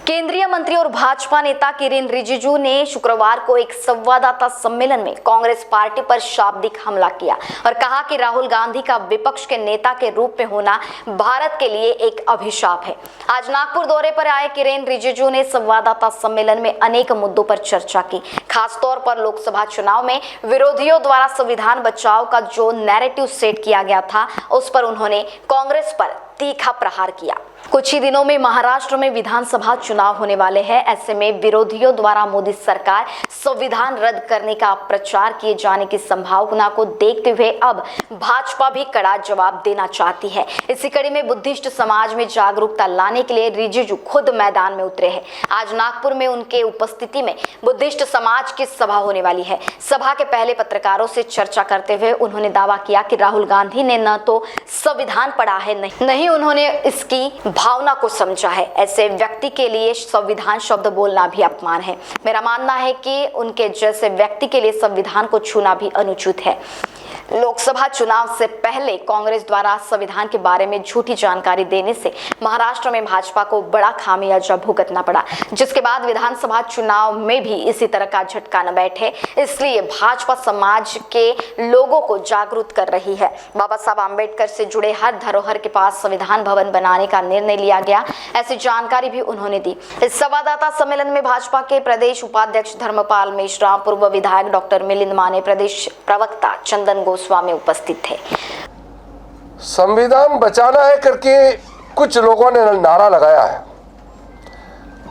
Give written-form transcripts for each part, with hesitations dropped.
केंद्रीय मंत्री और भाजपा नेता किरेन रिजिजू ने शुक्रवार को एक संवाददाता सम्मेलन में कांग्रेस पार्टी पर शाब्दिक हमला किया और कहा कि राहुल गांधी का विपक्ष के नेता के रूप में होना भारत के लिए एक अभिशाप है। आज नागपुर दौरे पर आए किरेन रिजिजू ने संवाददाता सम्मेलन में अनेक मुद्दों पर चर्चा की। खासतौर पर लोकसभा चुनाव में विरोधियों द्वारा संविधान बचाओ का जो नैरेटिव सेट किया गया था, उस पर उन्होंने कांग्रेस पर तीखा प्रहार किया। कुछ ही दिनों में महाराष्ट्र में विधानसभा चुनाव होने वाले हैं। ऐसे में विरोधियों द्वारा मोदी सरकार संविधान रद्द करने का प्रचार किए जाने की संभावना को देखते हुए अब भाजपा भी कड़ा जवाब देना चाहती है। इसी कड़ी में बुद्धिस्ट समाज में जागरूकता लाने के लिए रिजिजू खुद मैदान में उतरे हैं। आज नागपुर में उनके उपस्थिति में बुद्धिस्ट समाज की सभा होने वाली है। सभा के पहले पत्रकारों से चर्चा करते हुए उन्होंने दावा किया कि राहुल गांधी ने न तो संविधान पढ़ा है, नहीं उन्होंने इसकी भावना को समझा है। ऐसे व्यक्ति के लिए संविधान शब्द बोलना भी अपमान है। मेरा मानना है कि उनके जैसे व्यक्ति के लिए संविधान को छूना भी अनुचित है। लोकसभा चुनाव से पहले कांग्रेस द्वारा संविधान के बारे में झूठी जानकारी देने से महाराष्ट्र में भाजपा को बड़ा खामियाजा भुगतना पड़ा, जिसके बाद विधानसभा चुनाव में भी इसी तरह का झटका न बैठे। इसलिए भाजपा समाज के लोगों को जागरूक कर रही है। बाबा साहब आम्बेडकर से जुड़े हर धरोहर के पास संविधान भवन बनाने का निर्णय लिया गया, ऐसी जानकारी भी उन्होंने दी। इस संवाददाता सम्मेलन में भाजपा के प्रदेश उपाध्यक्ष धर्मपाल मेश्राम, पूर्व विधायक डॉक्टर मिलिंद माने, प्रदेश प्रवक्ता चंदन गोस्वामी उपस्थित थे। संविधान बचाना है करके कुछ लोगों ने नारा लगाया है।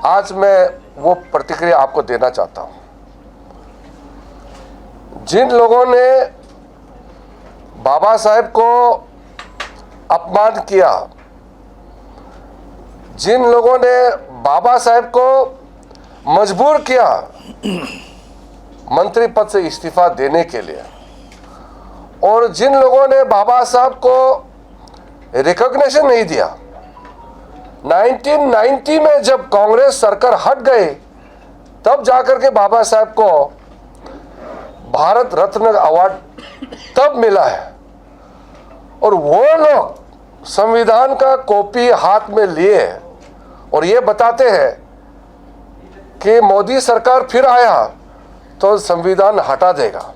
आज मैं वो प्रतिक्रिया आपको देना चाहता हूं। जिन लोगों ने बाबा साहेब को अपमान किया, जिन लोगों ने बाबा साहेब को मजबूर किया मंत्री पद से इस्तीफा देने के लिए, और जिन लोगों ने बाबा साहब को रिकॉग्निशन नहीं दिया, 1990 में जब कांग्रेस सरकार हट गई तब जाकर के बाबा साहब को भारत रत्न अवार्ड तब मिला है। और वो लोग संविधान का कॉपी हाथ में लिए और ये बताते हैं कि मोदी सरकार फिर आया तो संविधान हटा देगा।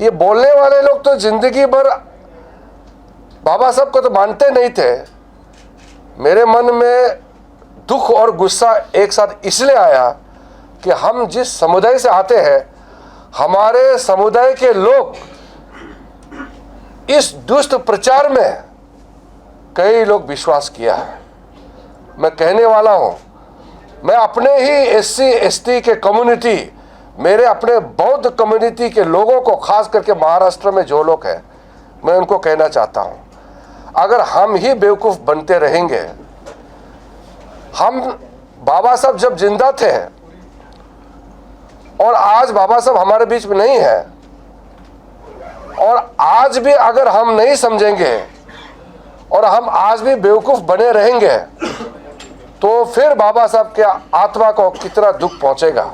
ये बोलने वाले लोग तो जिंदगी भर बाबा साहब को तो मानते नहीं थे। मेरे मन में दुख और गुस्सा एक साथ इसलिए आया कि हम जिस समुदाय से आते हैं, हमारे समुदाय के लोग इस दुष्ट प्रचार में कई लोग विश्वास किया है। मैं कहने वाला हूं, मैं अपने ही एससी एसटी के कम्युनिटी, मेरे अपने बौद्ध कम्युनिटी के लोगों को, खास करके महाराष्ट्र में जो लोग हैं, मैं उनको कहना चाहता हूं, अगर हम ही बेवकूफ़ बनते रहेंगे, हम बाबा साहब जब जिंदा थे और आज बाबा साहब हमारे बीच में नहीं है, और आज भी अगर हम नहीं समझेंगे और हम आज भी बेवकूफ़ बने रहेंगे, तो फिर बाबा साहब के आत्मा को कितना दुख पहुंचेगा।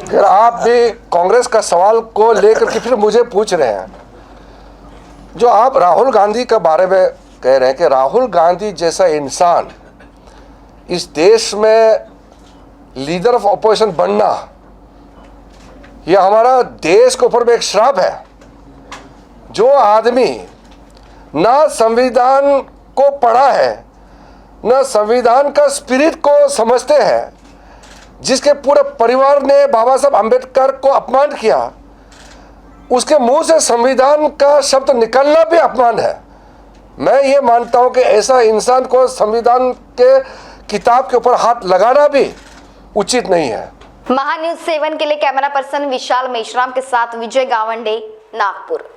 फिर आप भी कांग्रेस का सवाल को लेकर के फिर मुझे पूछ रहे हैं। जो आप राहुल गांधी के बारे में कह रहे हैं कि राहुल गांधी जैसा इंसान इस देश में लीडर ऑफ ऑपोजिशन बनना, यह हमारा देश के ऊपर में एक श्राप है। जो आदमी ना संविधान को पढ़ा है, ना संविधान का स्पिरिट को समझते हैं, जिसके पूरे परिवार ने बाबा साहब आम्बेडकर को अपमान किया, उसके मुंह से संविधान का शब्द निकलना भी अपमान है। मैं ये मानता हूं कि ऐसा इंसान को संविधान के किताब के ऊपर हाथ लगाना भी उचित नहीं है। महान्यूज 7 के लिए कैमरा पर्सन विशाल मेश्राम के साथ विजय गावंडे, नागपुर।